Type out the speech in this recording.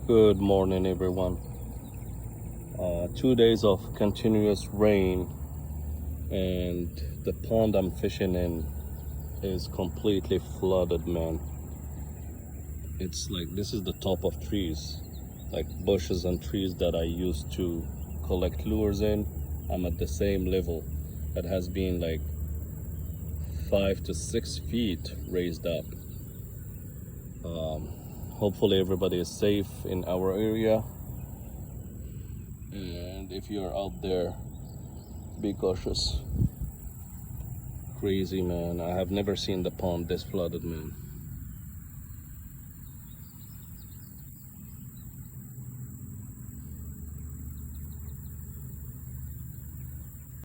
Good morning, everyone. 2 days of continuous rain, and the pond I'm fishing in is completely flooded, man. It's like this is the top of trees, like bushes and trees that I used to collect lures in. I'm at the same level. That has been like 5 to 6 feet raised up. Hopefully, everybody is safe in our area. And if you're out there, be cautious. Crazy, man. I have never seen the pond this flooded, man.